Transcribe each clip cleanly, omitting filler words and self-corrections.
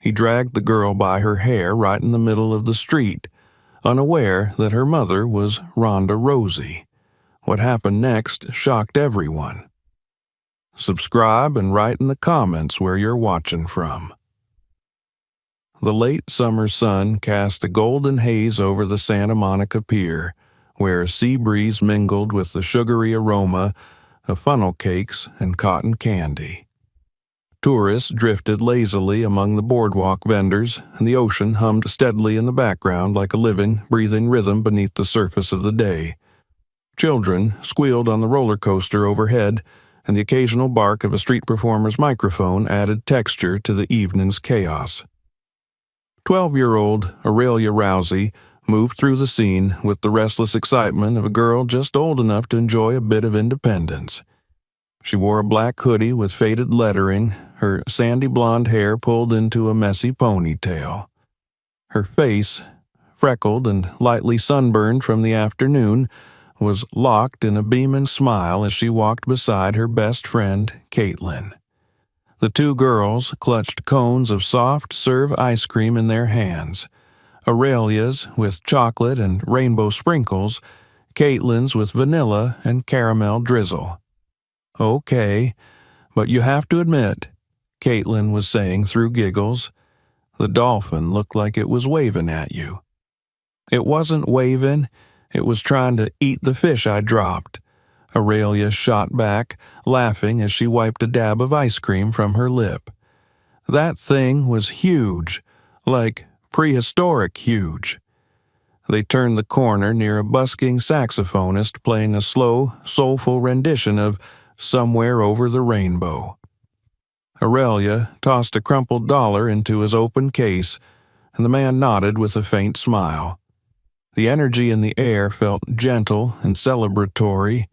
He dragged the girl by her hair right in the middle of the street, unaware that her mother was Ronda Rousey. What happened next shocked everyone. Subscribe and write in the comments where you're watching from. The late summer sun cast a golden haze over the Santa Monica Pier, where a sea breeze mingled with the sugary aroma of funnel cakes and cotton candy. Tourists drifted lazily among the boardwalk vendors, and the ocean hummed steadily in the background like a living, breathing rhythm beneath the surface of the day. Children squealed on the roller coaster overhead, and the occasional bark of a street performer's microphone added texture to the evening's chaos. 12-year-old Aurelia Rousey moved through the scene with the restless excitement of a girl just old enough to enjoy a bit of independence. She wore a black hoodie with faded lettering, her sandy blonde hair pulled into a messy ponytail. Her face, freckled and lightly sunburned from the afternoon, was locked in a beaming smile as she walked beside her best friend, Caitlin. The two girls clutched cones of soft-serve ice cream in their hands, Aurelia's with chocolate and rainbow sprinkles, Caitlin's with vanilla and caramel drizzle. "Okay, but you have to admit," Caitlin was saying through giggles, "the dolphin looked like it was waving at you." "It wasn't waving. It was trying to eat the fish I dropped," Aurelia shot back, laughing as she wiped a dab of ice cream from her lip. "That thing was huge, like prehistoric huge." They turned the corner near a busking saxophonist playing a slow, soulful rendition of "Somewhere Over the Rainbow." Aurelia tossed a crumpled dollar into his open case, and the man nodded with a faint smile. The energy in the air felt gentle and celebratory.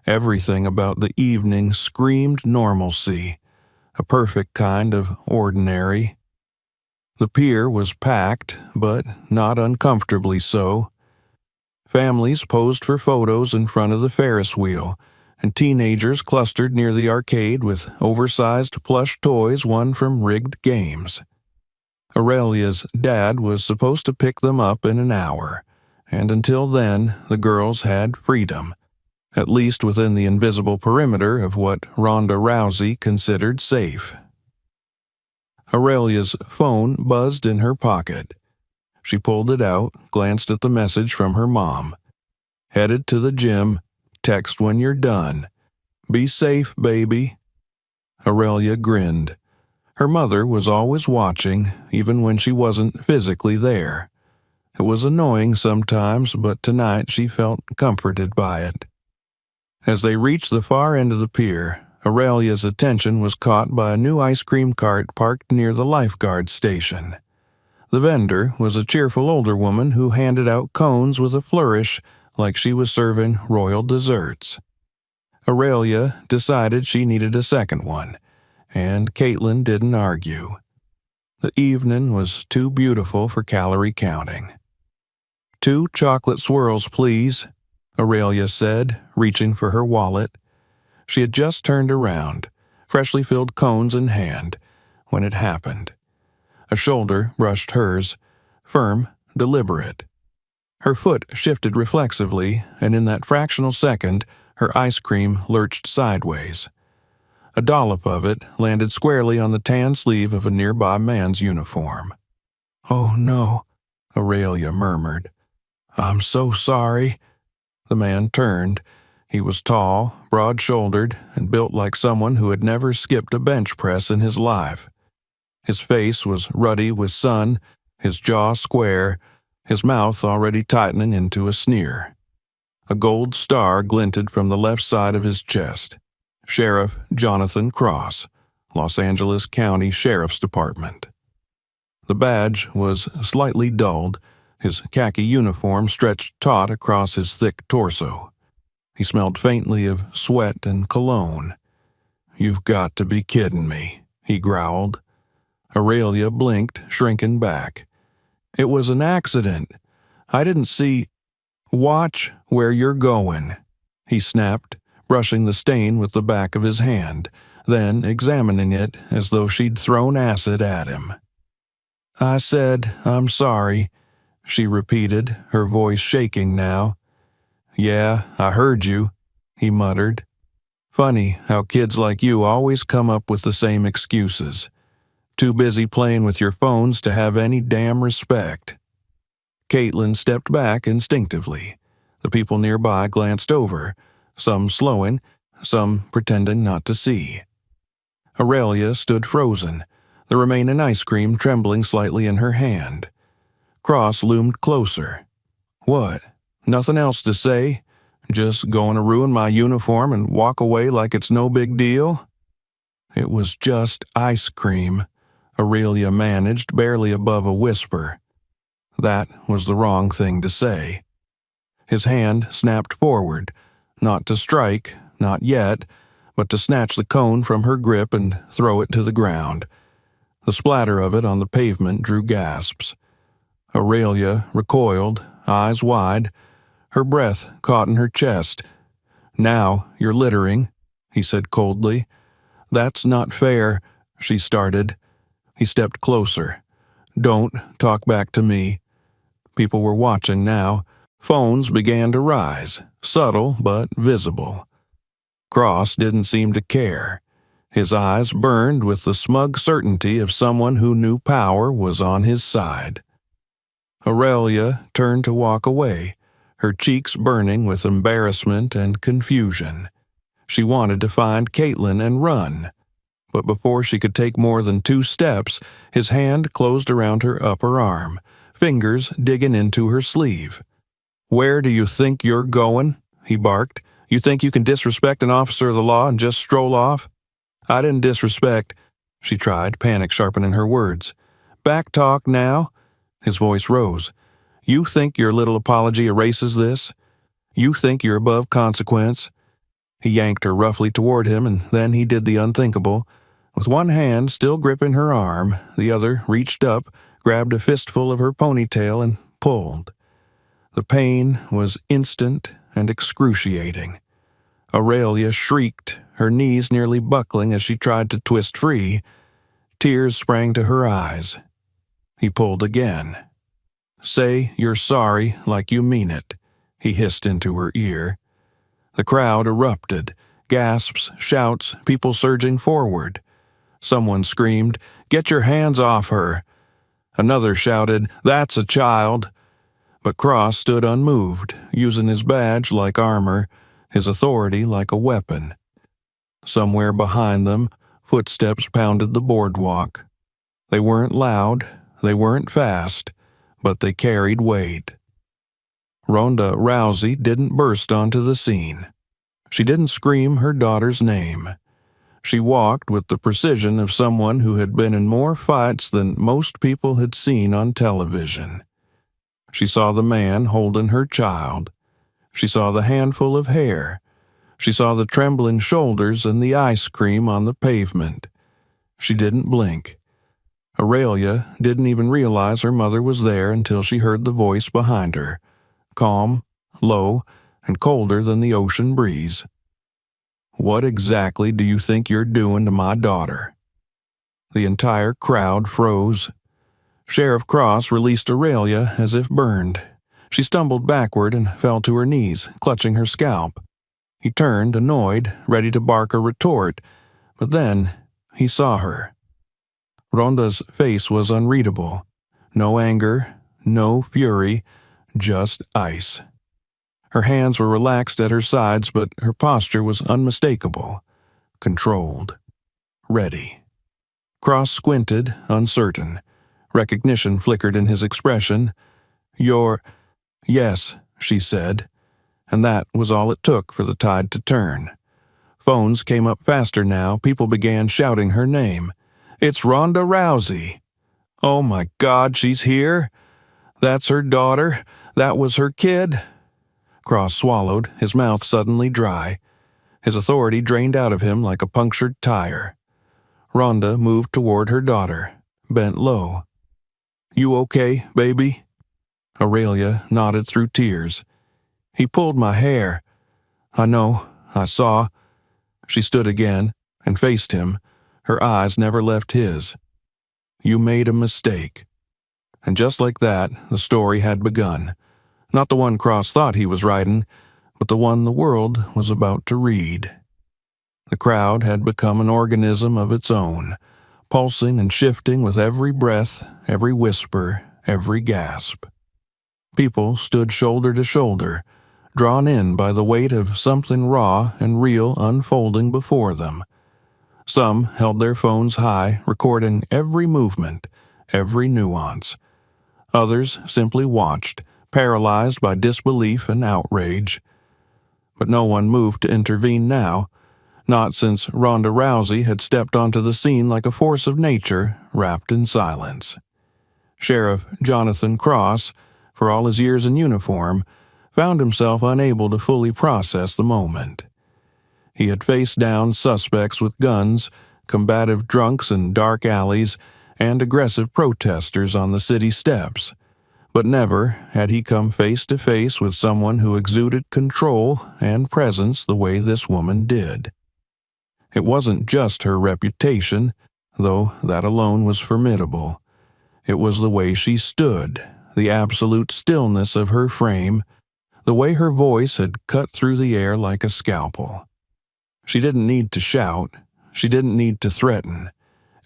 Everything about the evening screamed normalcy, a perfect kind of ordinary. The pier was packed, but not uncomfortably so. Families posed for photos in front of the Ferris wheel, and teenagers clustered near the arcade with oversized plush toys won from rigged games. Aurelia's dad was supposed to pick them up in an hour, and until then the girls had freedom, at least within the invisible perimeter of what Ronda Rousey considered safe. Aurelia's phone buzzed in her pocket. She pulled it out, glanced at the message from her mom. "Headed to the gym. Text when you're done. Be safe, baby." Aurelia grinned. Her mother was always watching, even when she wasn't physically there. It was annoying sometimes, but tonight she felt comforted by it. As they reached the far end of the pier, Aurelia's attention was caught by a new ice cream cart parked near the lifeguard station. The vendor was a cheerful older woman who handed out cones with a flourish like she was serving royal desserts. Aurelia decided she needed a second one, and Caitlin didn't argue. The evening was too beautiful for calorie counting. "2 chocolate swirls, please," Aurelia said, reaching for her wallet. She had just turned around, freshly filled cones in hand, when it happened. A shoulder brushed hers, firm, deliberate. Her foot shifted reflexively, and in that fractional second, her ice cream lurched sideways. A dollop of it landed squarely on the tan sleeve of a nearby man's uniform. "Oh no," Aurelia murmured. "I'm so sorry." The man turned. He was tall, broad-shouldered, and built like someone who had never skipped a bench press in his life. His face was ruddy with sun, his jaw square, his mouth already tightening into a sneer. A gold star glinted from the left side of his chest. Sheriff Jonathan Cross, Los Angeles County Sheriff's Department. The badge was slightly dulled, his khaki uniform stretched taut across his thick torso. He smelled faintly of sweat and cologne. "You've got to be kidding me," he growled. Aurelia blinked, shrinking back. "It was an accident. I didn't see—" "Watch where you're going," he snapped, brushing the stain with the back of his hand, then examining it as though she'd thrown acid at him. I said, I'm sorry, she repeated, her voice shaking now. Yeah, I heard you, he muttered. Funny how kids like you always come up with the same excuses. Too busy playing with your phones to have any damn respect. Caitlin stepped back instinctively. The people nearby glanced over, some slowing, some pretending not to see. Aurelia stood frozen, the remaining ice cream trembling slightly in her hand. Cross loomed closer. What? Nothing else to say? Just going to ruin my uniform and walk away like it's no big deal? It was just ice cream, Aurelia managed, barely above a whisper. That was the wrong thing to say. His hand snapped forward, not to strike, not yet, but to snatch the cone from her grip and throw it to the ground. The splatter of it on the pavement drew gasps. Aurelia recoiled, eyes wide, her breath caught in her chest. Now you're littering, he said coldly. That's not fair, she started. He stepped closer. Don't talk back to me. People were watching now. Phones began to rise, subtle but visible. Cross didn't seem to care. His eyes burned with the smug certainty of someone who knew power was on his side. Aurelia turned to walk away, her cheeks burning with embarrassment and confusion. She wanted to find Caitlin and run, but before she could take more than 2 steps, his hand closed around her upper arm, fingers digging into her sleeve. Where do you think you're going? He barked. You think you can disrespect an officer of the law and just stroll off? I didn't disrespect, she tried, panic sharpening her words. Back talk now? His voice rose. You think your little apology erases this? You think you're above consequence? He yanked her roughly toward him, and then he did the unthinkable. With one hand still gripping her arm, the other reached up, grabbed a fistful of her ponytail, and pulled. The pain was instant and excruciating. Aurelia shrieked, her knees nearly buckling as she tried to twist free. Tears sprang to her eyes. He pulled again. Say you're sorry like you mean it, he hissed into her ear. The crowd erupted, gasps, shouts, people surging forward. Someone screamed, Get your hands off her! Another shouted, That's a child! But Cross stood unmoved, using his badge like armor, his authority like a weapon. Somewhere behind them, footsteps pounded the boardwalk. They weren't loud, they weren't fast, but they carried weight. Ronda Rousey didn't burst onto the scene. She didn't scream her daughter's name. She walked with the precision of someone who had been in more fights than most people had seen on television. She saw the man holding her child. She saw the handful of hair. She saw the trembling shoulders and the ice cream on the pavement. She didn't blink. Aurelia didn't even realize her mother was there until she heard the voice behind her, calm, low, and colder than the ocean breeze. What exactly do you think you're doing to my daughter? The entire crowd froze. Sheriff Cross released Aurelia as if burned. She stumbled backward and fell to her knees, clutching her scalp. He turned, annoyed, ready to bark a retort, but then he saw her. Ronda's face was unreadable. No anger, no fury, just ice. Her hands were relaxed at her sides, but her posture was unmistakable, controlled, ready. Cross squinted, uncertain. Recognition flickered in his expression. Yes, she said, and that was all it took for the tide to turn. Phones came up faster now. People began shouting her name. It's Ronda Rousey. Oh my God, she's here? That's her daughter? That was her kid? Cross swallowed, his mouth suddenly dry. His authority drained out of him like a punctured tire. Ronda moved toward her daughter, bent low. You okay, baby? Aurelia nodded through tears. He pulled my hair. I know, I saw. She stood again and faced him. Her eyes never left his. You made a mistake. And just like that, the story had begun. Not the one Cross thought he was writing, but the one the world was about to read. The crowd had become an organism of its own, pulsing and shifting with every breath, every whisper, every gasp. People stood shoulder to shoulder, drawn in by the weight of something raw and real unfolding before them. Some held their phones high, recording every movement, every nuance. Others simply watched, paralyzed by disbelief and outrage. But no one moved to intervene now, not since Ronda Rousey had stepped onto the scene like a force of nature, wrapped in silence. Sheriff Jonathan Cross, for all his years in uniform, found himself unable to fully process the moment. He had faced down suspects with guns, combative drunks in dark alleys, and aggressive protesters on the city steps, but never had he come face to face with someone who exuded control and presence the way this woman did. It wasn't just her reputation, though that alone was formidable. It was the way she stood, the absolute stillness of her frame, the way her voice had cut through the air like a scalpel. She didn't need to shout. She didn't need to threaten.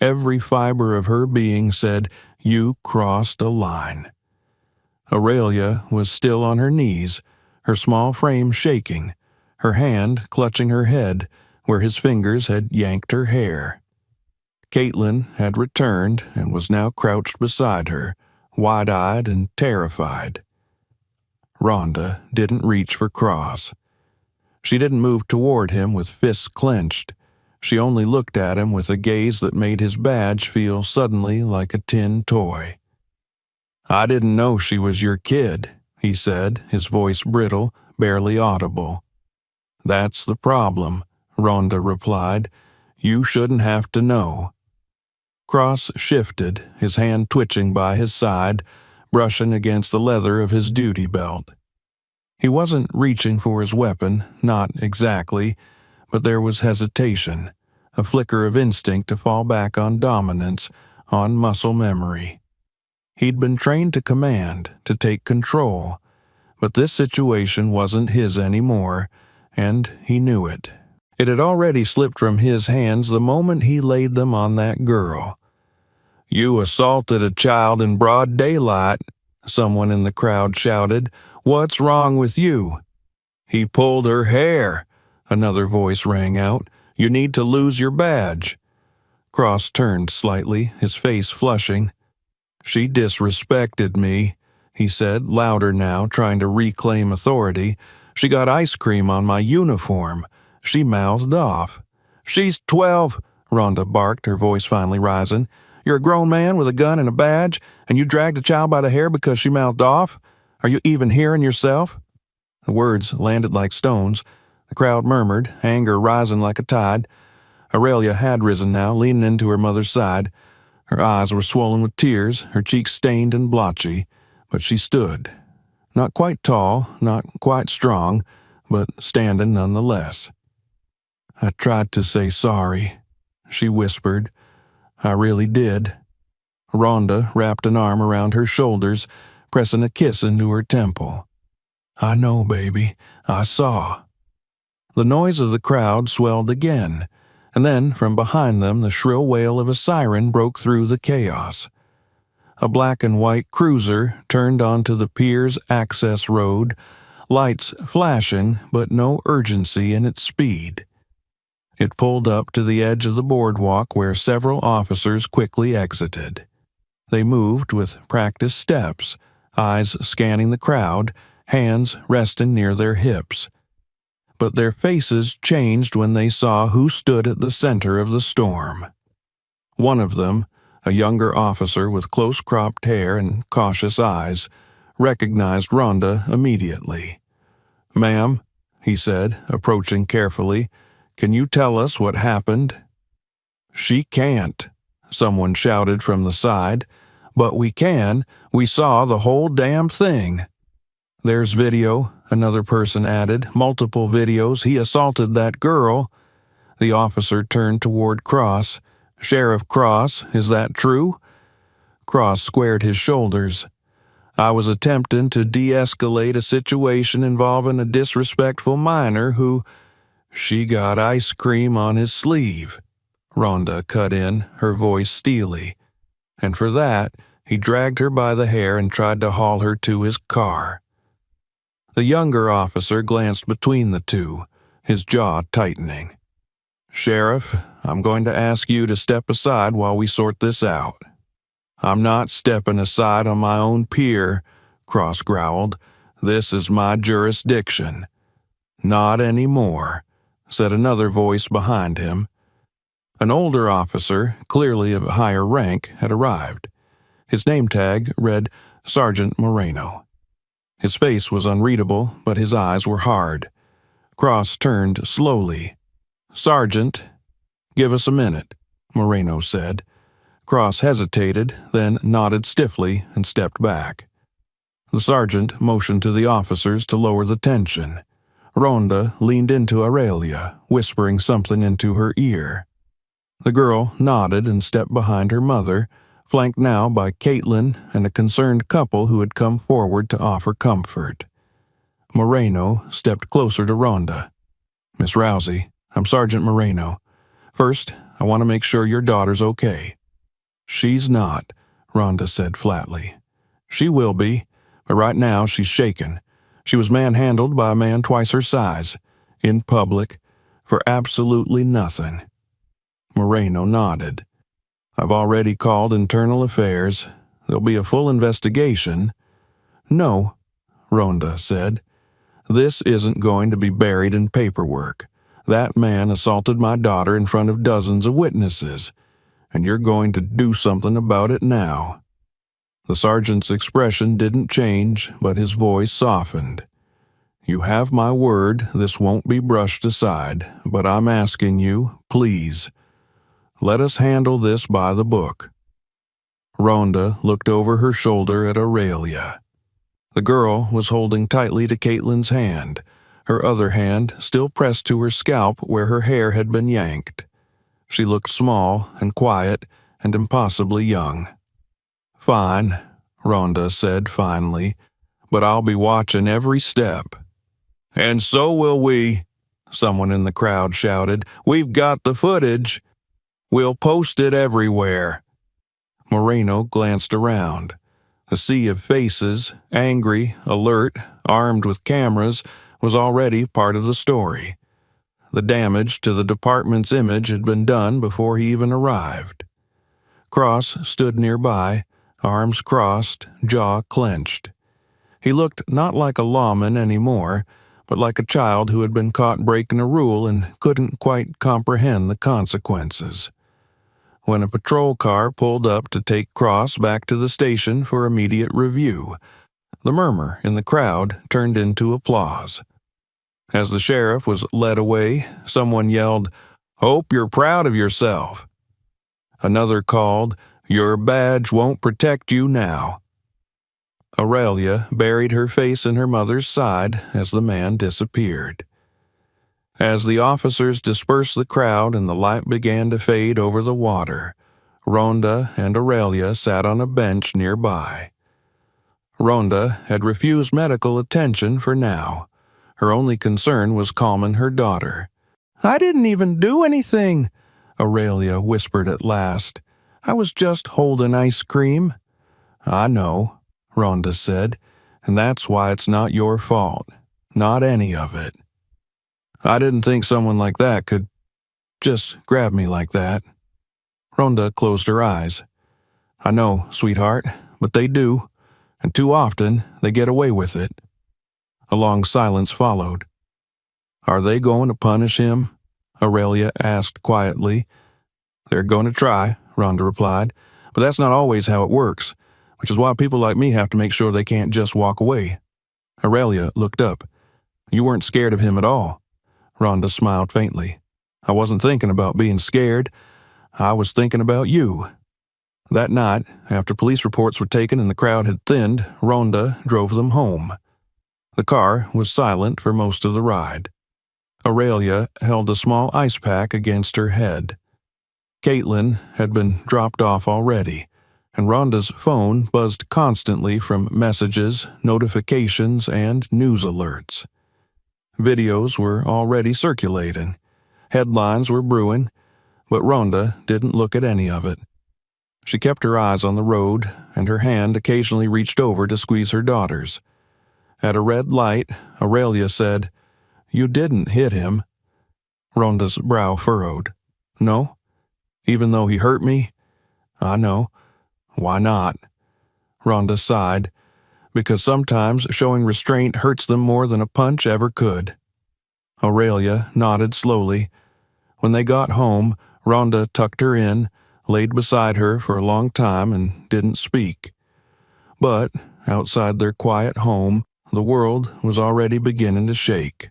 Every fiber of her being said, "You crossed a line." Aurelia was still on her knees, her small frame shaking, her hand clutching her head where his fingers had yanked her hair. Caitlin had returned and was now crouched beside her, wide-eyed and terrified. Ronda didn't reach for Cross. She didn't move toward him with fists clenched. She only looked at him with a gaze that made his badge feel suddenly like a tin toy. "I didn't know she was your kid," he said, his voice brittle, barely audible. "That's the problem," Ronda replied. "You shouldn't have to know." Cross shifted, his hand twitching by his side, brushing against the leather of his duty belt. He wasn't reaching for his weapon, not exactly, but there was hesitation, a flicker of instinct to fall back on dominance, on muscle memory. He'd been trained to command, to take control, but this situation wasn't his anymore, and he knew it. It had already slipped from his hands the moment he laid them on that girl. "You assaulted a child in broad daylight," someone in the crowd shouted. "What's wrong with you?" "He pulled her hair," another voice rang out. "You need to lose your badge." Cross turned slightly, his face flushing. "She disrespected me," he said, louder now, trying to reclaim authority. "She got ice cream on my uniform. She mouthed off." "She's 12, Ronda barked, her voice finally rising. "You're a grown man with a gun and a badge, and you dragged a child by the hair because she mouthed off? Are you even hearing yourself?" The words landed like stones. The crowd murmured, anger rising like a tide. Aurelia had risen now, leaning into her mother's side. Her eyes were swollen with tears, her cheeks stained and blotchy, but she stood. Not quite tall, not quite strong, but standing nonetheless. "I tried to say sorry," she whispered. "I really did." Ronda wrapped an arm around her shoulders, pressing a kiss into her temple. "I know, baby. I saw." The noise of the crowd swelled again, and then from behind them the shrill wail of a siren broke through the chaos. A black and white cruiser turned onto the pier's access road, lights flashing but no urgency in its speed. It pulled up to the edge of the boardwalk where several officers quickly exited. They moved with practiced steps, eyes scanning the crowd, hands resting near their hips. But their faces changed when they saw who stood at the center of the storm. One of them, a younger officer with close-cropped hair and cautious eyes, recognized Ronda immediately. "Ma'am," he said, approaching carefully, "can you tell us what happened?" "She can't," someone shouted from the side. "But we can. We saw the whole damn thing." "There's video," another person added. "Multiple videos. He assaulted that girl." The officer turned toward Cross. "Sheriff Cross, is that true?" Cross squared his shoulders. I was attempting to de-escalate a situation involving a disrespectful minor who, she got ice cream on his sleeve. Ronda cut in, her voice steely. And for that, he dragged her by the hair and tried to haul her to his car. The younger officer glanced between the two, his jaw tightening. Sheriff, I'm going to ask you to step aside while we sort this out. I'm not stepping aside on my own peer, Cross growled. This is my jurisdiction. Not anymore, said another voice behind him. An older officer, clearly of higher rank, had arrived. His name tag read Sergeant Moreno. His face was unreadable, but his eyes were hard. Cross turned slowly. Sergeant, give us a minute, Moreno said. Cross hesitated, then nodded stiffly and stepped back. The sergeant motioned to the officers to lower the tension. Ronda leaned into Aurelia, whispering something into her ear. The girl nodded and stepped behind her mother, flanked now by Caitlin and a concerned couple who had come forward to offer comfort. Moreno stepped closer to Ronda. Miss Rousey, I'm Sergeant Moreno. First, I want to make sure your daughter's okay. She's not, Ronda said flatly. She will be, but right now she's shaken. She was manhandled by a man twice her size, in public, for absolutely nothing. Moreno nodded. I've already called internal affairs. There'll be a full investigation. No, Ronda said. This isn't going to be buried in paperwork. That man assaulted my daughter in front of dozens of witnesses, and you're going to do something about it now. The sergeant's expression didn't change, but his voice softened. You have my word this won't be brushed aside, but I'm asking you, please, let us handle this by the book. Ronda looked over her shoulder at Aurelia. The girl was holding tightly to Caitlin's hand, her other hand still pressed to her scalp where her hair had been yanked. She looked small and quiet and impossibly young. Fine, Ronda said finally, but I'll be watching every step. And so will we, someone in the crowd shouted. We've got the footage. We'll post it everywhere. Moreno glanced around. A sea of faces, angry, alert, armed with cameras, was already part of the story. The damage to the department's image had been done before he even arrived. Cross stood nearby, arms crossed, jaw clenched. He looked not like a lawman anymore, but like a child who had been caught breaking a rule and couldn't quite comprehend the consequences. When a patrol car pulled up to take Cross back to the station for immediate review, the murmur in the crowd turned into applause. As the sheriff was led away, someone yelled, "Hope you're proud of yourself." Another called, "Your badge won't protect you now." Aurelia buried her face in her mother's side as the man disappeared. As the officers dispersed the crowd and the light began to fade over the water, Ronda and Aurelia sat on a bench nearby. Ronda had refused medical attention for now. Her only concern was calming her daughter. "I didn't even do anything," Aurelia whispered at last. "I was just holding ice cream." "I know," Ronda said, "and that's why it's not your fault. Not any of it. I didn't think someone like that could just grab me like that." Ronda closed her eyes. "I know, sweetheart, but they do, and too often they get away with it." A long silence followed. "Are they going to punish him?" Aurelia asked quietly. "They're going to try," Ronda replied, "but that's not always how it works, which is why people like me have to make sure they can't just walk away." Aurelia looked up. "You weren't scared of him at all." Ronda smiled faintly. "I wasn't thinking about being scared. I was thinking about you." That night, after police reports were taken and the crowd had thinned, Ronda drove them home. The car was silent for most of the ride. Aurelia held a small ice pack against her head. Caitlin had been dropped off already. and Rhonda's phone buzzed constantly from messages, notifications, and news alerts. Videos were already circulating. Headlines were brewing, but Rhonda didn't look at any of it. She kept her eyes on the road, and her hand occasionally reached over to squeeze her daughter's. At a red light, Aurelia said, "You didn't hit him." Rhonda's brow furrowed. "No? Even though he hurt me?" "I know. Why not?" Rhonda sighed, because sometimes showing restraint hurts them more than a punch ever could. Aurelia nodded slowly. When they got home, Rhonda tucked her in, laid beside her for a long time, and didn't speak. But outside their quiet home, the world was already beginning to shake.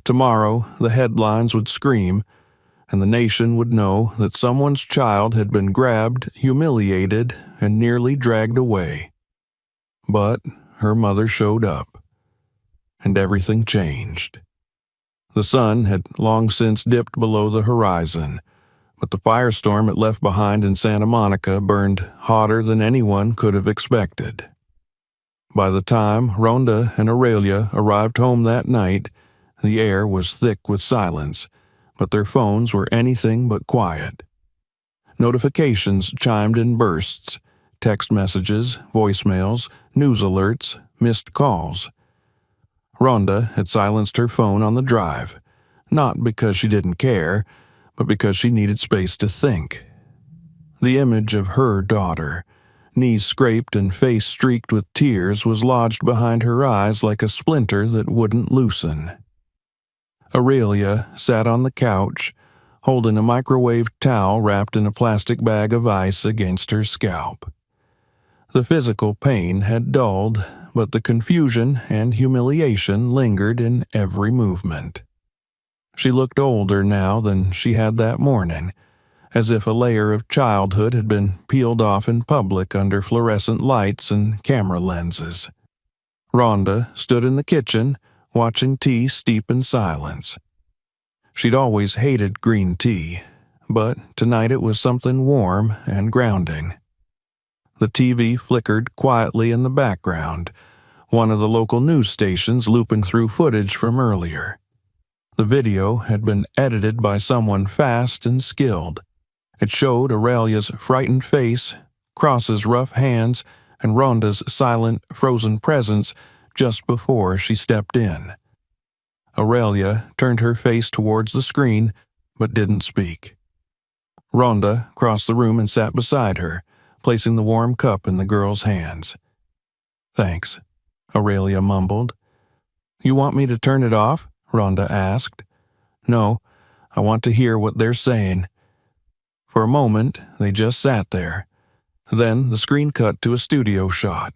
Tomorrow, the headlines would scream, and the nation would know that someone's child had been grabbed, humiliated, and nearly dragged away. But her mother showed up, and everything changed. The sun had long since dipped below the horizon, but the firestorm it left behind in Santa Monica burned hotter than anyone could have expected. By the time Ronda and Aurelia arrived home that night, the air was thick with silence, but their phones were anything but quiet. Notifications chimed in bursts: text messages, voicemails, news alerts, missed calls. Rhonda had silenced her phone on the drive, not because she didn't care, but because she needed space to think. The image of her daughter, knees scraped and face streaked with tears, was lodged behind her eyes like a splinter that wouldn't loosen. Aurelia sat on the couch, holding a microwave towel wrapped in a plastic bag of ice against her scalp. The physical pain had dulled, but the confusion and humiliation lingered in every movement. She looked older now than she had that morning, as if a layer of childhood had been peeled off in public under fluorescent lights and camera lenses. Rhonda stood in the kitchen, watching tea steep in silence. She'd always hated green tea, but tonight it was something warm and grounding. The TV flickered quietly in the background, one of the local news stations looping through footage from earlier. The video had been edited by someone fast and skilled. It showed Aurelia's frightened face, Cross's rough hands, and Rhonda's silent, frozen presence just before she stepped in. Aurelia turned her face towards the screen, but didn't speak. Rhonda crossed the room and sat beside her, placing the warm cup in the girl's hands. "Thanks," Aurelia mumbled. "You want me to turn it off?" Rhonda asked. "No, I want to hear what they're saying." For a moment, they just sat there. Then the screen cut to a studio shot.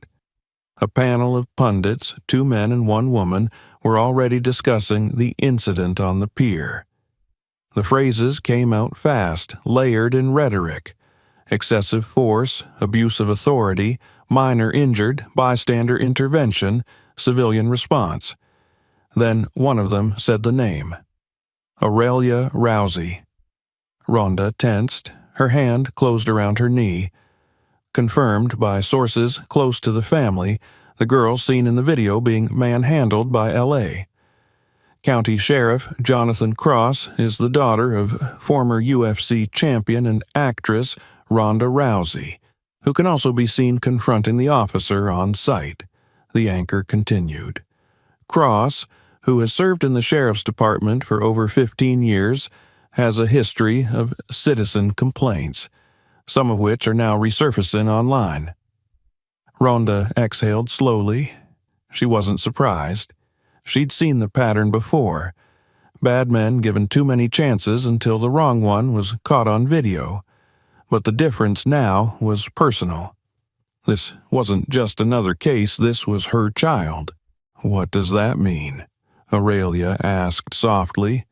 A panel of pundits, 2 men and 1 woman, were already discussing the incident on the pier. The phrases came out fast, layered in rhetoric: excessive force, abuse of authority, minor injured, bystander intervention, civilian response. Then one of them said the name: Aurelia Rousey. Ronda tensed, her hand closed around her knee. Confirmed by sources close to the family, the girl seen in the video being manhandled by L.A. County Sheriff Jonathan Cross is the daughter of former UFC champion and actress Ronda Rousey, who can also be seen confronting the officer on site, the anchor continued. Cross, who has served in the sheriff's department for over 15 years, has a history of citizen complaints, some of which are now resurfacing online. Rhonda exhaled slowly. She wasn't surprised. She'd seen the pattern before: bad men given too many chances until the wrong one was caught on video. But the difference now was personal. This wasn't just another case, this was her child. "What does that mean?" Aurelia asked softly.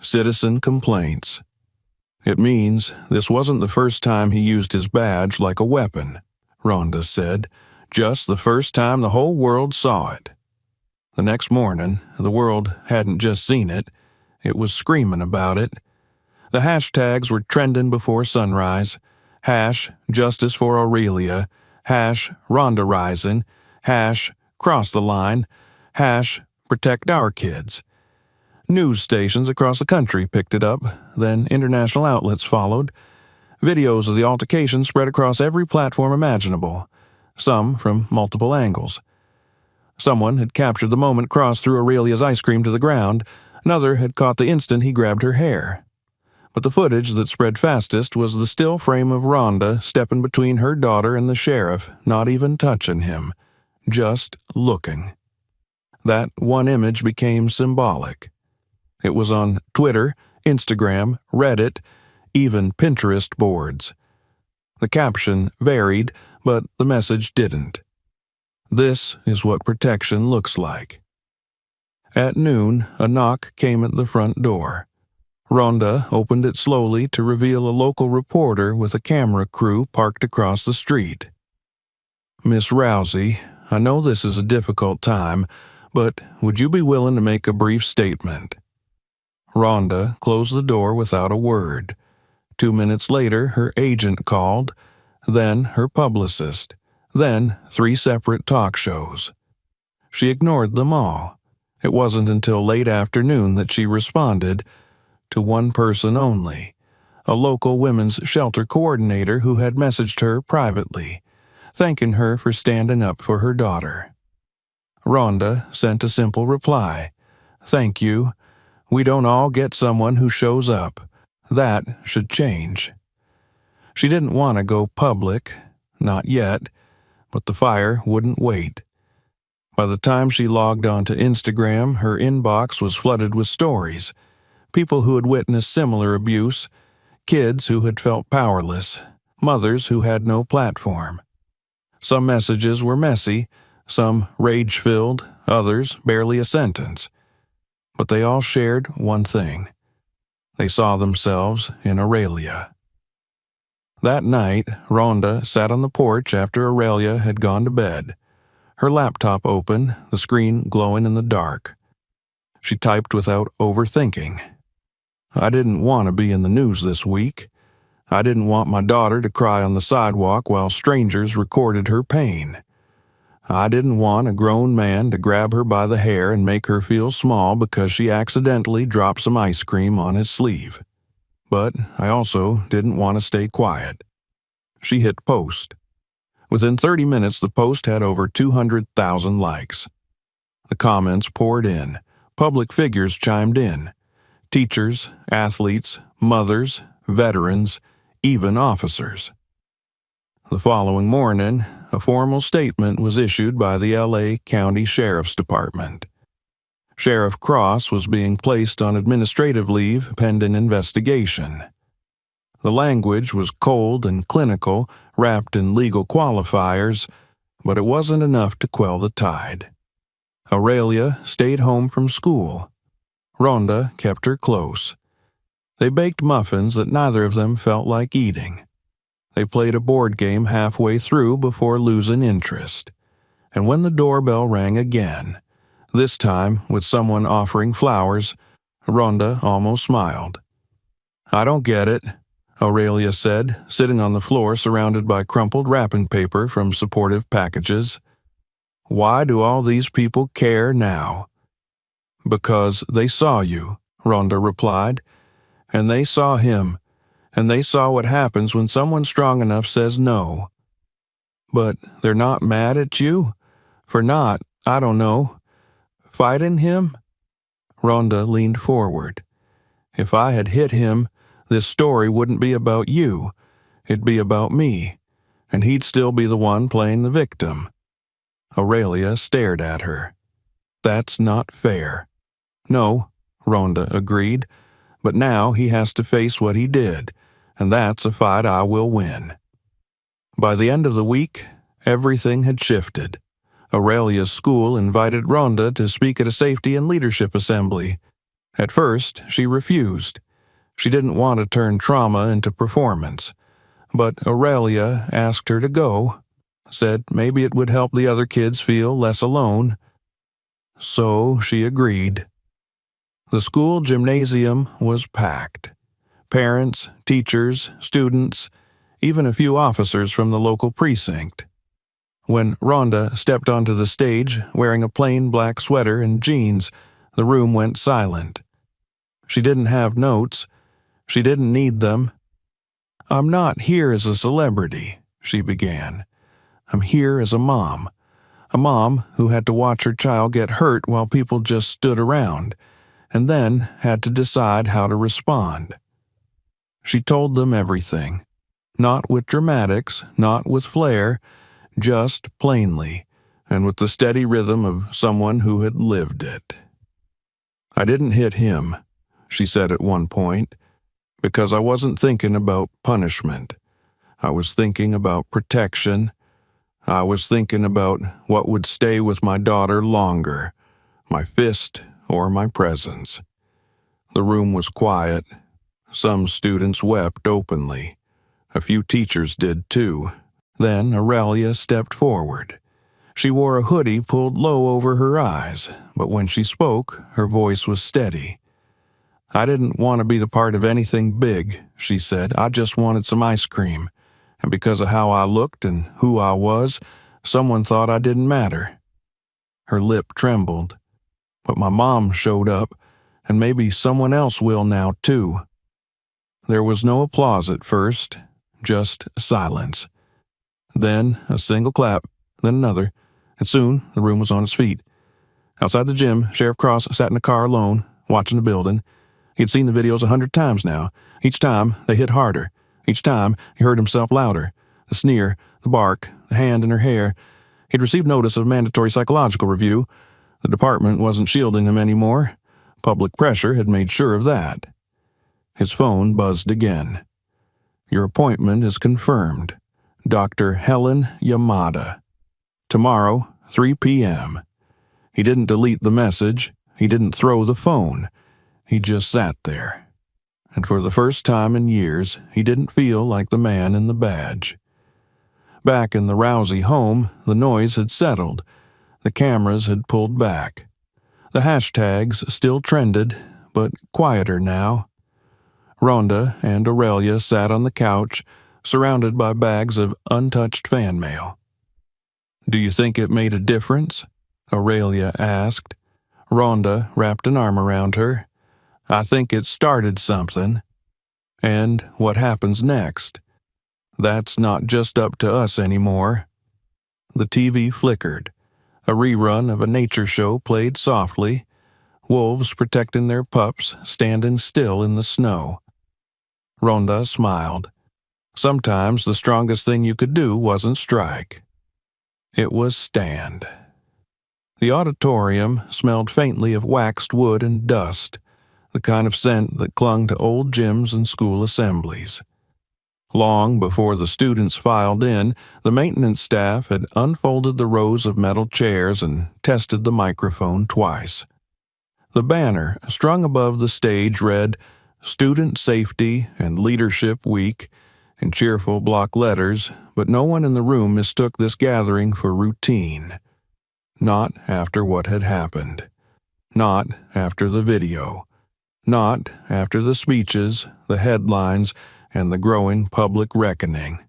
"Citizen complaints. It means this wasn't the first time he used his badge like a weapon," Rhonda said. "Just the first time the whole world saw it." The next morning, the world hadn't just seen it, it was screaming about it. The hashtags were trending before sunrise. #Justice for Aurelia, #Ronda Rising, #Cross the Line, #Protect Our Kids. News stations across the country picked it up, then international outlets followed. Videos of the altercation spread across every platform imaginable, some from multiple angles. Someone had captured the moment Cross threw Aurelia's ice cream to the ground, another had caught the instant he grabbed her hair. But the footage that spread fastest was the still frame of Ronda stepping between her daughter and the sheriff, not even touching him, just looking. That one image became symbolic. It was on Twitter, Instagram, Reddit, even Pinterest boards. The caption varied, but the message didn't. This is what protection looks like. At noon, a knock came at the front door. Ronda opened it slowly to reveal a local reporter with a camera crew parked across the street. "Miss Rousey, I know this is a difficult time, but would you be willing to make a brief statement?" Ronda closed the door without a word. 2 minutes later, her agent called, then her publicist, then 3 separate talk shows. She ignored them all. It wasn't until late afternoon that she responded, to one person only, a local women's shelter coordinator who had messaged her privately, thanking her for standing up for her daughter. Ronda sent a simple reply, "Thank you. We don't all get someone who shows up. That should change." She didn't want to go public, not yet, but the fire wouldn't wait. By the time she logged onto Instagram, her inbox was flooded with stories. People who had witnessed similar abuse, kids who had felt powerless, mothers who had no platform. Some messages were messy, some rage-filled, others barely a sentence. But they all shared one thing. They saw themselves in Aurelia. That night, Ronda sat on the porch after Aurelia had gone to bed. Her laptop open, the screen glowing in the dark. She typed without overthinking. "I didn't want to be in the news this week. I didn't want my daughter to cry on the sidewalk while strangers recorded her pain. I didn't want a grown man to grab her by the hair and make her feel small because she accidentally dropped some ice cream on his sleeve. But I also didn't want to stay quiet." She hit post. Within 30 minutes, the post had over 200,000 likes. The comments poured in. Public figures chimed in. Teachers, athletes, mothers, veterans, even officers. The following morning, a formal statement was issued by the LA County Sheriff's Department. Sheriff Cross was being placed on administrative leave pending investigation. The language was cold and clinical, wrapped in legal qualifiers, but it wasn't enough to quell the tide. Aurelia stayed home from school. Ronda kept her close. They baked muffins that neither of them felt like eating. They played a board game halfway through before losing interest. And when the doorbell rang again, this time with someone offering flowers, Ronda almost smiled. "I don't get it," Aurelia said, sitting on the floor surrounded by crumpled wrapping paper from supportive packages. "Why do all these people care now?" "Because they saw you," Ronda replied. "And they saw him. And they saw what happens when someone strong enough says no." "But they're not mad at you? For not, I don't know, fighting him?" Ronda leaned forward. "If I had hit him, this story wouldn't be about you. It'd be about me. And he'd still be the one playing the victim." Aurelia stared at her. "That's not fair." "No," Ronda agreed. "But now he has to face what he did, and that's a fight I will win." By the end of the week, everything had shifted. Aurelia's school invited Ronda to speak at a safety and leadership assembly. At first, she refused. She didn't want to turn trauma into performance. But Aurelia asked her to go, said maybe it would help the other kids feel less alone. So she agreed. The school gymnasium was packed. Parents, teachers, students, even a few officers from the local precinct. When Ronda stepped onto the stage wearing a plain black sweater and jeans, the room went silent. She didn't have notes. She didn't need them. "I'm not here as a celebrity," she began. "I'm here as a mom who had to watch her child get hurt while people just stood around, and then had to decide how to respond." She told them everything, not with dramatics, not with flair, just plainly, and with the steady rhythm of someone who had lived it. "I didn't hit him," she said at one point, "because I wasn't thinking about punishment. I was thinking about protection. I was thinking about what would stay with my daughter longer, my fist or my presence." The room was quiet. Some students wept openly. A few teachers did too. Then Aurelia stepped forward. She wore a hoodie pulled low over her eyes, but when she spoke, her voice was steady. "I didn't want to be the part of anything big," she said. "I just wanted some ice cream. And because of how I looked and who I was, someone thought I didn't matter." Her lip trembled. "But my mom showed up, and maybe someone else will now too." There was no applause at first, just silence. Then a single clap, then another, and soon the room was on its feet. Outside the gym, Sheriff Cross sat in a car alone, watching the building. He had seen the videos 100 times now. Each time, they hit harder. Each time, he heard himself louder. The sneer, the bark, the hand in her hair. He'd received notice of mandatory psychological review. The department wasn't shielding him anymore. Public pressure had made sure of that. His phone buzzed again. "Your appointment is confirmed. Dr. Helen Yamada. Tomorrow, 3 p.m. He didn't delete the message. He didn't throw the phone. He just sat there. And for the first time in years, he didn't feel like the man in the badge. Back in the Rousey home, the noise had settled. The cameras had pulled back. The hashtags still trended, but quieter now. Ronda and Aurelia sat on the couch, surrounded by bags of untouched fan mail. "Do you think it made a difference?" Aurelia asked. Ronda wrapped an arm around her. "I think it started something. And what happens next? That's not just up to us anymore." The TV flickered. A rerun of a nature show played softly. Wolves protecting their pups, standing still in the snow. Ronda smiled. Sometimes the strongest thing you could do wasn't strike. It was stand. The auditorium smelled faintly of waxed wood and dust, the kind of scent that clung to old gyms and school assemblies. Long before the students filed in, the maintenance staff had unfolded the rows of metal chairs and tested the microphone twice. The banner strung above the stage read, "Student Safety and Leadership Week," in cheerful block letters, but no one in the room mistook this gathering for routine. Not after what had happened. Not after the video. Not after the speeches, the headlines, and the growing public reckoning.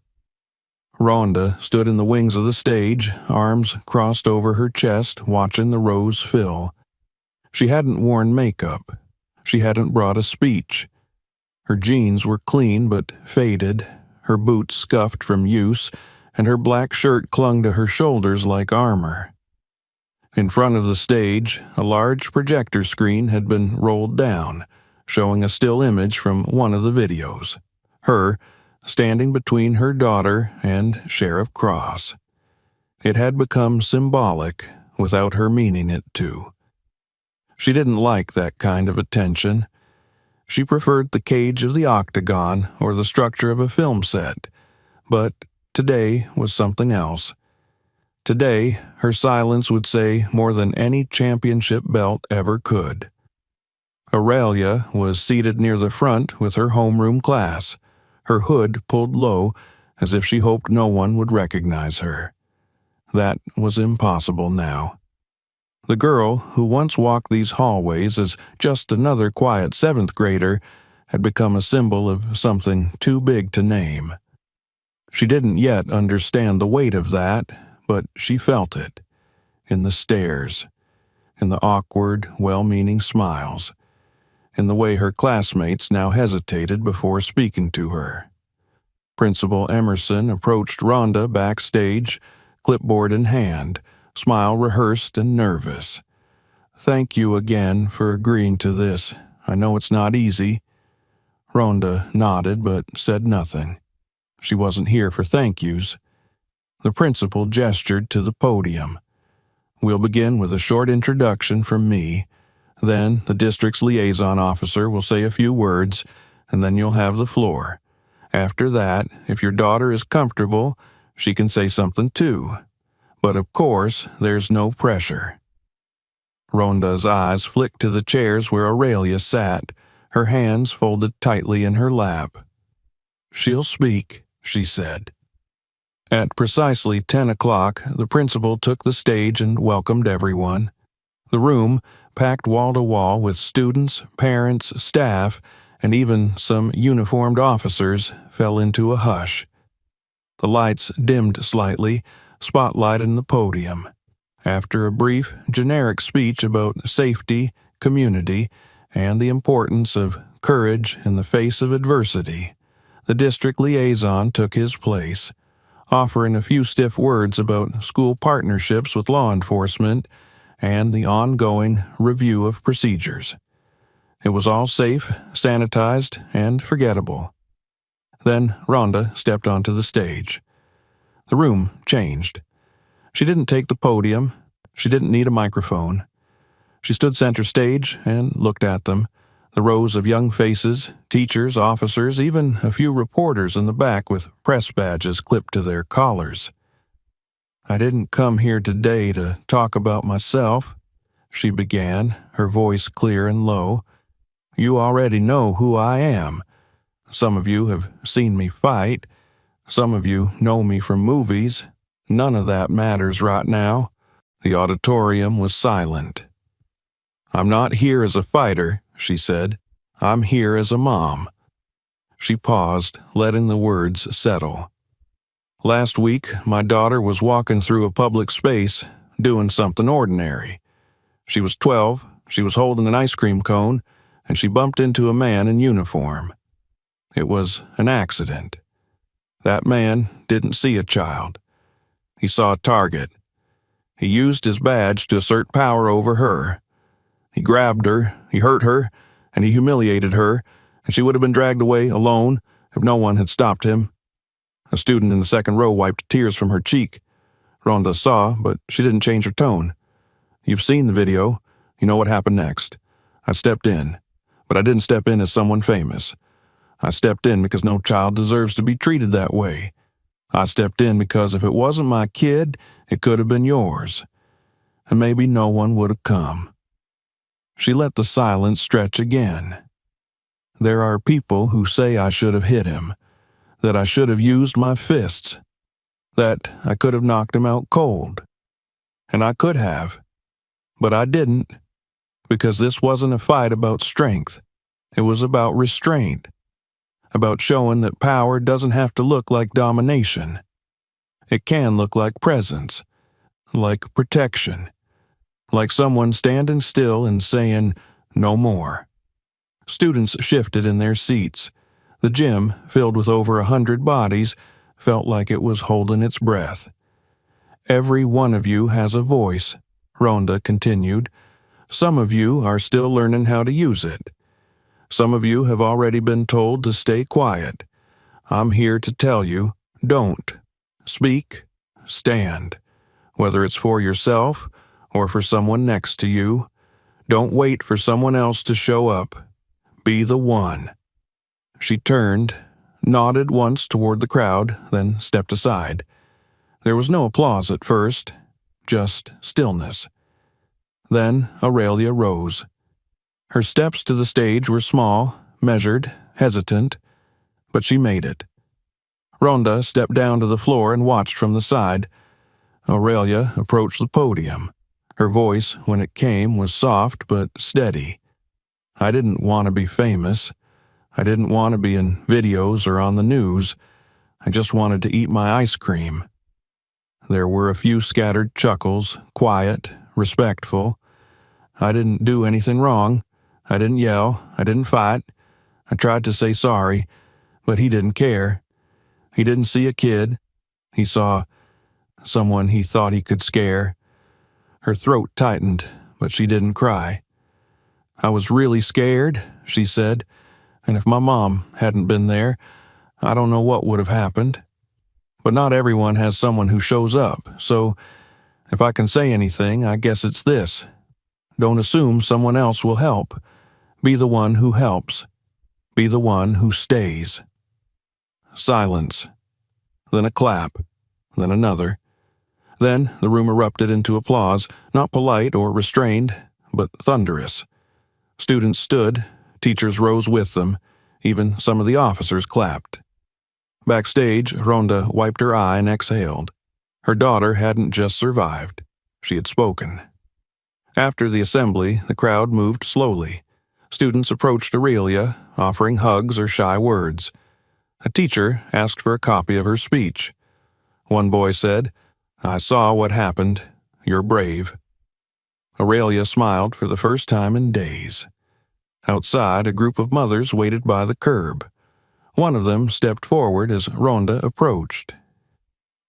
Ronda stood in the wings of the stage, arms crossed over her chest, watching the rows fill. She hadn't worn makeup. She hadn't brought a speech. Her jeans were clean but faded, her boots scuffed from use, and her black shirt clung to her shoulders like armor. In front of the stage, a large projector screen had been rolled down, showing a still image from one of the videos. Her, standing between her daughter and Sheriff Cross. It had become symbolic without her meaning it to. She didn't like that kind of attention. She preferred the cage of the octagon or the structure of a film set. But today was something else. Today, her silence would say more than any championship belt ever could. Aurelia was seated near the front with her homeroom class, her hood pulled low as if she hoped no one would recognize her. That was impossible now. The girl who once walked these hallways as just another quiet seventh grader had become a symbol of something too big to name. She didn't yet understand the weight of that, but she felt it. In the stares, in the awkward, well-meaning smiles, in the way her classmates now hesitated before speaking to her. Principal Emerson approached Ronda backstage, clipboard in hand, smile rehearsed and nervous. "Thank you again for agreeing to this. I know it's not easy." Ronda nodded but said nothing. She wasn't here for thank yous. The principal gestured to the podium. "We'll begin with a short introduction from me. Then the district's liaison officer will say a few words, and then you'll have the floor. After that, if your daughter is comfortable, she can say something too. But of course, there's no pressure." Rhonda's eyes flicked to the chairs where Aurelia sat, her hands folded tightly in her lap. "She'll speak," she said. At precisely 10 o'clock, the principal took the stage and welcomed everyone. The room, packed wall-to-wall with students, parents, staff, and even some uniformed officers, fell into a hush. The lights dimmed slightly, spotlighting the podium. After a brief, generic speech about safety, community, and the importance of courage in the face of adversity, the district liaison took his place, offering a few stiff words about school partnerships with law enforcement and the ongoing review of procedures. It was all safe, sanitized, and forgettable. Then Ronda stepped onto the stage. The room changed. She didn't take the podium. She didn't need a microphone. She stood center stage and looked at them, the rows of young faces, teachers, officers, even a few reporters in the back with press badges clipped to their collars. "I didn't come here today to talk about myself," she began, her voice clear and low. "You already know who I am. Some of you have seen me fight. Some of you know me from movies. None of that matters right now." The auditorium was silent. "I'm not here as a fighter," she said. "I'm here as a mom." She paused, letting the words settle. "Last week, my daughter was walking through a public space, doing something ordinary. She was 12, she was holding an ice cream cone, and she bumped into a man in uniform. It was an accident. That man didn't see a child. He saw a target. He used his badge to assert power over her. He grabbed her, he hurt her, and he humiliated her, and she would have been dragged away alone if no one had stopped him." A student in the second row wiped tears from her cheek. Rhonda saw, but she didn't change her tone. "You've seen the video. You know what happened next. I stepped in, but I didn't step in as someone famous. I stepped in because no child deserves to be treated that way. I stepped in because if it wasn't my kid, it could have been yours. And maybe no one would have come." She let the silence stretch again. "There are people who say I should have hit him, that I should have used my fists, that I could have knocked him out cold. And I could have. But I didn't, because this wasn't a fight about strength. It was about restraint, about showing that power doesn't have to look like domination. It can look like presence, like protection, like someone standing still and saying, 'No more.'" Students shifted in their seats. The gym, filled with over 100 bodies, felt like it was holding its breath. "Every one of you has a voice," Rhonda continued. "Some of you are still learning how to use it. Some of you have already been told to stay quiet. I'm here to tell you, don't. Speak, stand. Whether it's for yourself or for someone next to you, don't wait for someone else to show up. Be the one." She turned, nodded once toward the crowd, then stepped aside. There was no applause at first, just stillness. Then Aurelia rose. Her steps to the stage were small, measured, hesitant, but she made it. Rhonda stepped down to the floor and watched from the side. Aurelia approached the podium. Her voice, when it came, was soft but steady. "I didn't want to be famous. I didn't want to be in videos or on the news. I just wanted to eat my ice cream." There were a few scattered chuckles, quiet, respectful. "I didn't do anything wrong. I didn't yell. I didn't fight. I tried to say sorry, but he didn't care. He didn't see a kid. He saw someone he thought he could scare." Her throat tightened, but she didn't cry. "I was really scared," she said, "and if my mom hadn't been there, I don't know what would have happened. But not everyone has someone who shows up, so if I can say anything, I guess it's this. Don't assume someone else will help. Be the one who helps. Be the one who stays." Silence. Then a clap. Then another. Then the room erupted into applause, not polite or restrained, but thunderous. Students stood, teachers rose with them, even some of the officers clapped. Backstage, Ronda wiped her eye and exhaled. Her daughter hadn't just survived. She had spoken. After the assembly, the crowd moved slowly. Students approached Aurelia, offering hugs or shy words. A teacher asked for a copy of her speech. One boy said, "I saw what happened. You're brave." Aurelia smiled for the first time in days. Outside, a group of mothers waited by the curb. One of them stepped forward as Ronda approached.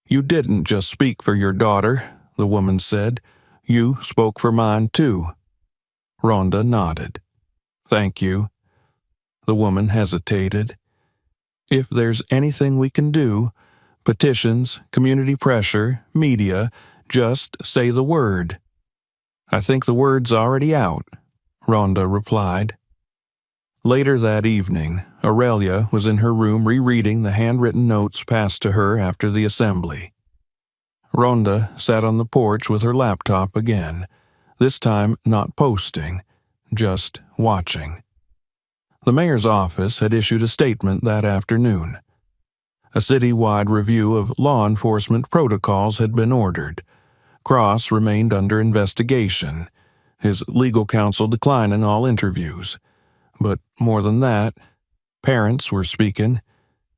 "You didn't just speak for your daughter," the woman said. "You spoke for mine, too." Ronda nodded. "Thank you." The woman hesitated. "If there's anything we can do, petitions, community pressure, media, just say the word." "I think the word's already out," Ronda replied. Later that evening, Aurelia was in her room rereading the handwritten notes passed to her after the assembly. Ronda sat on the porch with her laptop again, this time not posting, just watching. The mayor's office had issued a statement that afternoon. A city-wide review of law enforcement protocols had been ordered. Cross remained under investigation, his legal counsel declining all interviews. But more than that, parents were speaking,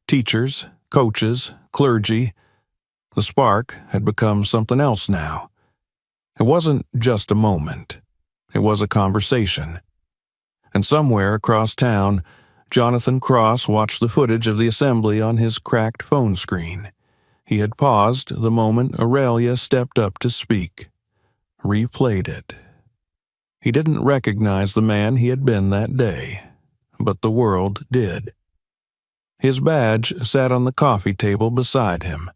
teachers, coaches, clergy. The spark had become something else now. It wasn't just a moment. It was a conversation. And somewhere across town, Jonathan Cross watched the footage of the assembly on his cracked phone screen. He had paused the moment Aurelia stepped up to speak. Replayed it. He didn't recognize the man he had been that day, but the world did. His badge sat on the coffee table beside him.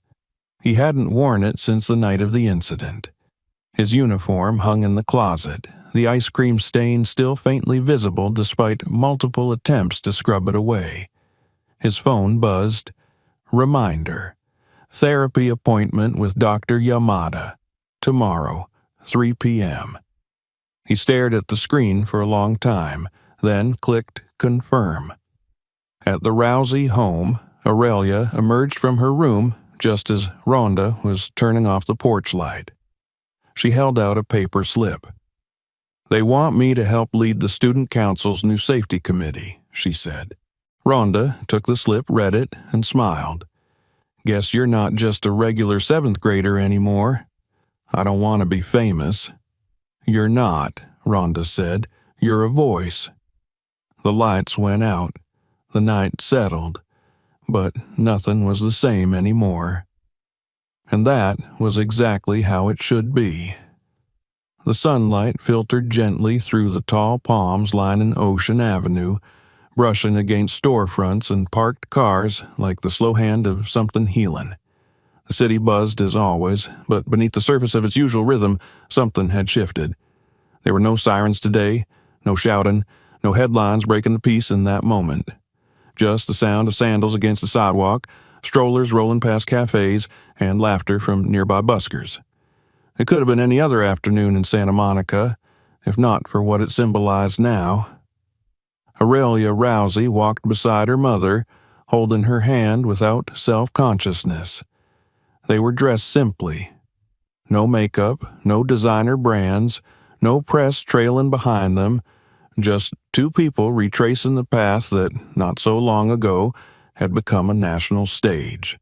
He hadn't worn it since the night of the incident. His uniform hung in the closet, the ice cream stain still faintly visible despite multiple attempts to scrub it away. His phone buzzed. Reminder. Therapy appointment with Dr. Yamada. Tomorrow, 3 p.m. He stared at the screen for a long time, then clicked confirm. At the Rousey home, Aurelia emerged from her room just as Ronda was turning off the porch light. She held out a paper slip. "They want me to help lead the student council's new safety committee," she said. Ronda took the slip, read it, and smiled. "Guess you're not just a regular 7th grader anymore. I don't want to be famous." "You're not," Ronda said. "You're a voice." The lights went out. The night settled. But nothing was the same anymore. And that was exactly how it should be. The sunlight filtered gently through the tall palms lining Ocean Avenue, brushing against storefronts and parked cars like the slow hand of something healing. The city buzzed as always, but beneath the surface of its usual rhythm, something had shifted. There were no sirens today, no shouting, no headlines breaking the peace in that moment. Just the sound of sandals against the sidewalk, strollers rolling past cafes, and laughter from nearby buskers. It could have been any other afternoon in Santa Monica, if not for what it symbolized now. Aurelia Rousey walked beside her mother, holding her hand without self-consciousness. They were dressed simply. No makeup, no designer brands, no press trailing behind them, just two people retracing the path that, not so long ago, had become a national stage.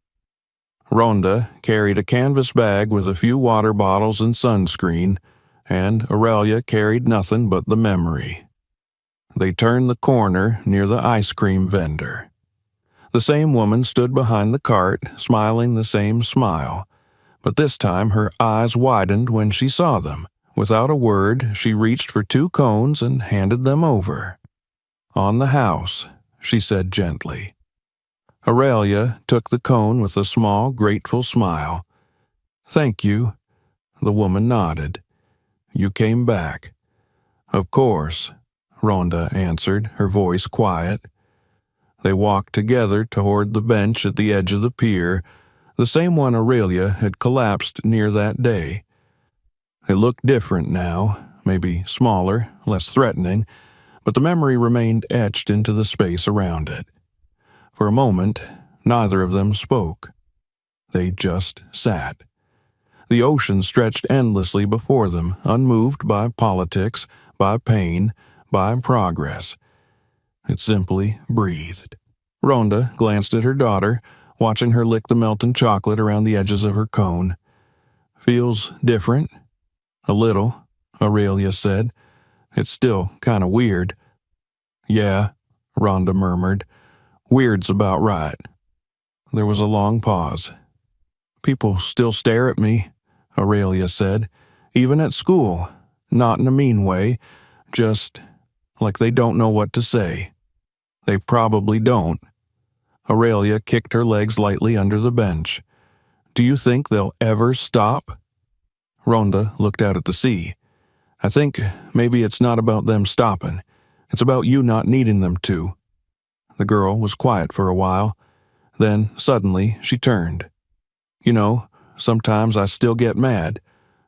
Ronda carried a canvas bag with a few water bottles and sunscreen, and Aurelia carried nothing but the memory. They turned the corner near the ice cream vendor. The same woman stood behind the cart, smiling the same smile, but this time her eyes widened when she saw them. Without a word, she reached for 2 cones and handed them over. "On the house," she said gently. Aurelia took the cone with a small, grateful smile. "Thank you." The woman nodded. "You came back." "Of course," Ronda answered, her voice quiet. They walked together toward the bench at the edge of the pier, the same one Aurelia had collapsed near that day. It looked different now, maybe smaller, less threatening, but the memory remained etched into the space around it. For a moment, neither of them spoke. They just sat. The ocean stretched endlessly before them, unmoved by politics, by pain, by progress. It simply breathed. Ronda glanced at her daughter, watching her lick the melting chocolate around the edges of her cone. "Feels different?" "A little," Aurelia said. "It's still kind of weird." "Yeah," Ronda murmured. "Weird's about right." There was a long pause. "People still stare at me," Aurelia said. "Even at school. Not in a mean way, just like they don't know what to say." "They probably don't." Aurelia kicked her legs lightly under the bench. "Do you think they'll ever stop?" Ronda looked out at the sea. "I think maybe it's not about them stopping. It's about you not needing them to." The girl was quiet for a while. Then, suddenly, she turned. "You know, sometimes I still get mad.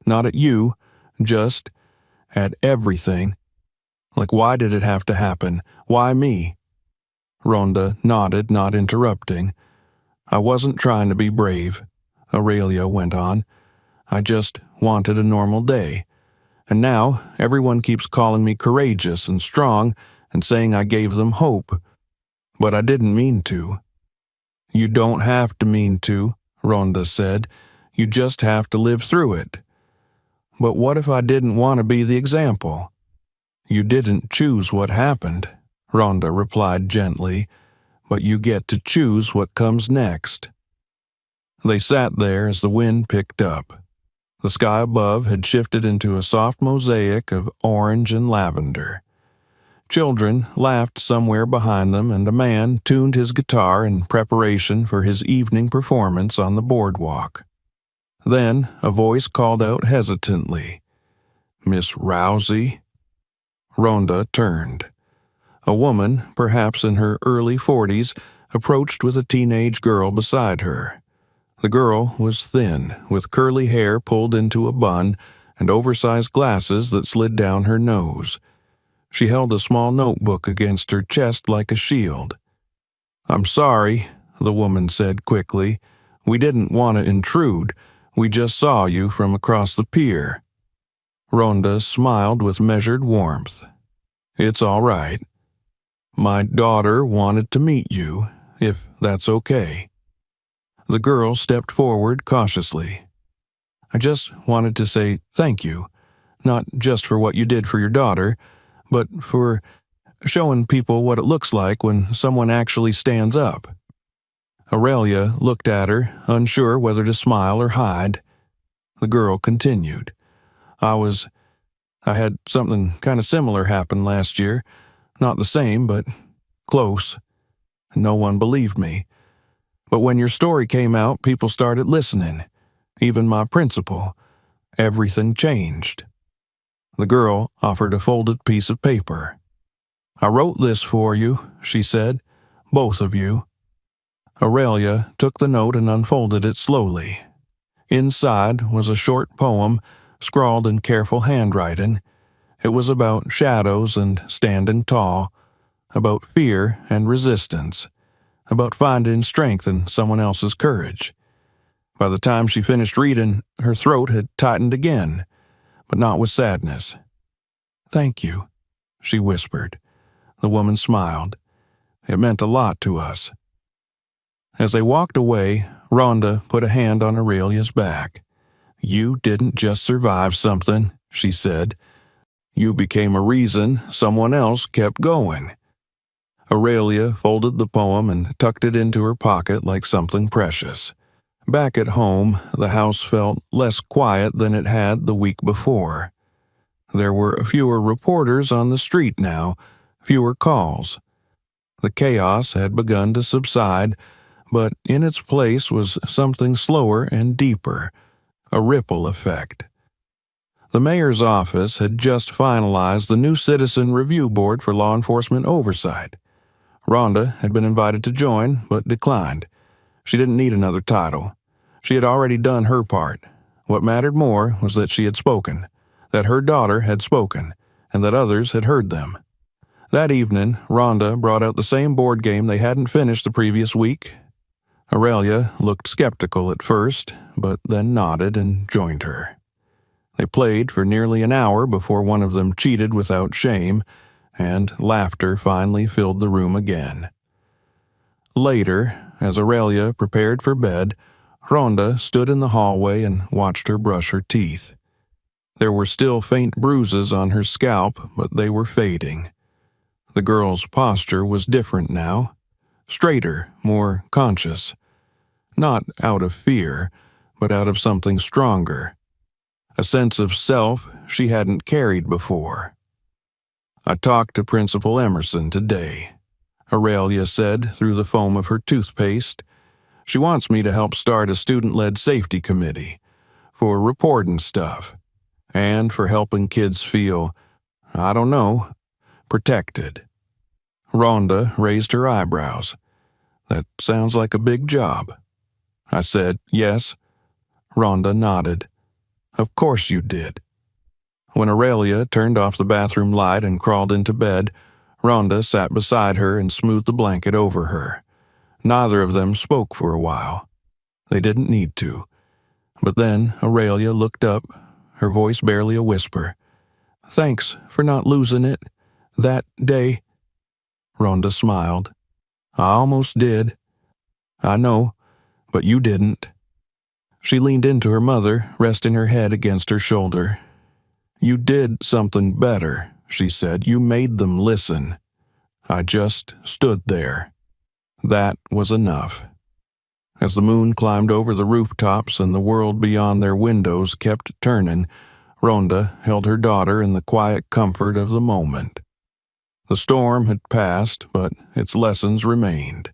Not at you, just at everything. Like, why did it have to happen? Why me?" Ronda nodded, not interrupting. "I wasn't trying to be brave," Aurelia went on. "I just wanted a normal day. And now everyone keeps calling me courageous and strong and saying I gave them hope. But I didn't mean to." "You don't have to mean to," Ronda said. "You just have to live through it." "But what if I didn't want to be the example?" "You didn't choose what happened," Ronda replied gently, "but you get to choose what comes next." They sat there as the wind picked up. The sky above had shifted into a soft mosaic of orange and lavender. Children laughed somewhere behind them, and a man tuned his guitar in preparation for his evening performance on the boardwalk. Then a voice called out hesitantly, "Miss Rousey?" Ronda turned. A woman, perhaps in her early 40s, approached with a teenage girl beside her. The girl was thin, with curly hair pulled into a bun and oversized glasses that slid down her nose. She held a small notebook against her chest like a shield. "I'm sorry," the woman said quickly. "We didn't want to intrude. We just saw you from across the pier." Ronda smiled with measured warmth. "It's all right. My daughter wanted to meet you, if that's okay." The girl stepped forward cautiously. "I just wanted to say thank you, not just for what you did for your daughter, but for showing people what it looks like when someone actually stands up." Aurelia looked at her, unsure whether to smile or hide. The girl continued. I had something kind of similar happen last year. Not the same, but close. No one believed me. But when your story came out, people started listening. Even my principal. Everything changed." The girl offered a folded piece of paper. "I wrote this for you," she said. "Both of you." Aurelia took the note and unfolded it slowly. Inside was a short poem, scrawled in careful handwriting. It was about shadows and standing tall, about fear and resistance, about finding strength in someone else's courage. By the time she finished reading, her throat had tightened again, but not with sadness. "Thank you," she whispered. The woman smiled. "It meant a lot to us." As they walked away, Rhonda put a hand on Aurelia's back. "You didn't just survive something," she said. "You became a reason someone else kept going." Aurelia folded the poem and tucked it into her pocket like something precious. Back at home, the house felt less quiet than it had the week before. There were fewer reporters on the street now, fewer calls. The chaos had begun to subside, but in its place was something slower and deeper, a ripple effect. The mayor's office had just finalized the new Citizen Review Board for Law Enforcement Oversight. Rhonda had been invited to join, but declined. She didn't need another title. She had already done her part. What mattered more was that she had spoken, that her daughter had spoken, and that others had heard them. That evening, Rhonda brought out the same board game they hadn't finished the previous week. Aurelia looked skeptical at first, but then nodded and joined her. They played for nearly an hour before one of them cheated without shame, and laughter finally filled the room again. Later, as Aurelia prepared for bed, Ronda stood in the hallway and watched her brush her teeth. There were still faint bruises on her scalp, but they were fading. The girl's posture was different now, straighter, more conscious. Not out of fear, but out of something stronger. A sense of self she hadn't carried before. "I talked to Principal Emerson today," Aurelia said through the foam of her toothpaste. "She wants me to help start a student-led safety committee for reporting stuff and for helping kids feel, I don't know, protected." Rhonda raised her eyebrows. "That sounds like a big job." I said, "Yes." Rhonda nodded. "Of course you did." When Aurelia turned off the bathroom light and crawled into bed, Rhonda sat beside her and smoothed the blanket over her. Neither of them spoke for a while. They didn't need to. But then Aurelia looked up, her voice barely a whisper. "Thanks for not losing it that day." Rhonda smiled. "I almost did." "I know, but you didn't." She leaned into her mother, resting her head against her shoulder. "You did something better," she said. "You made them listen. I just stood there. That was enough." As the moon climbed over the rooftops and the world beyond their windows kept turning, Rhonda held her daughter in the quiet comfort of the moment. The storm had passed, but its lessons remained.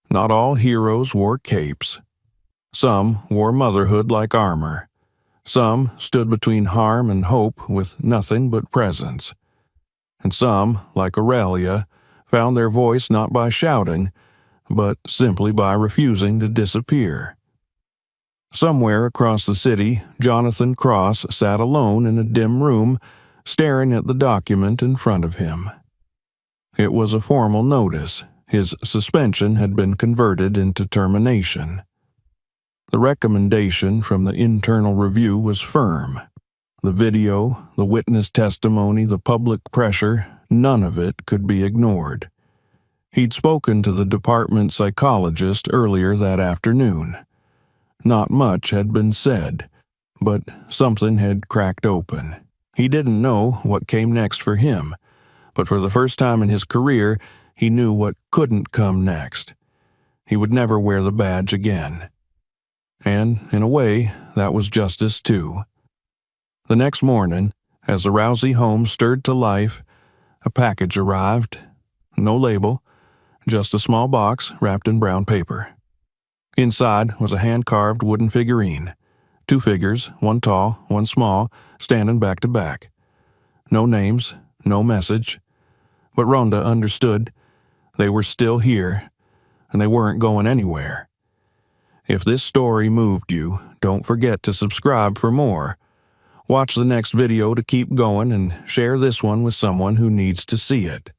Not all heroes wore capes. Some wore motherhood like armor. Some stood between harm and hope with nothing but presence. And some, like Aurelia, found their voice not by shouting, but simply by refusing to disappear. Somewhere across the city, Jonathan Cross sat alone in a dim room, staring at the document in front of him. It was a formal notice. His suspension had been converted into termination. The recommendation from the internal review was firm. The video, the witness testimony, the public pressure, none of it could be ignored. He'd spoken to the department psychologist earlier that afternoon. Not much had been said, but something had cracked open. He didn't know what came next for him, but for the first time in his career, he knew what couldn't come next. He would never wear the badge again. And, in a way, that was justice too. The next morning, as the Rousey home stirred to life, a package arrived. No label, just a small box wrapped in brown paper. Inside was a hand-carved wooden figurine. 2 figures, one tall, one small, standing back to back. No names, no message. But Rhonda understood. They were still here, and they weren't going anywhere. If this story moved you, don't forget to subscribe for more. Watch the next video to keep going and share this one with someone who needs to see it.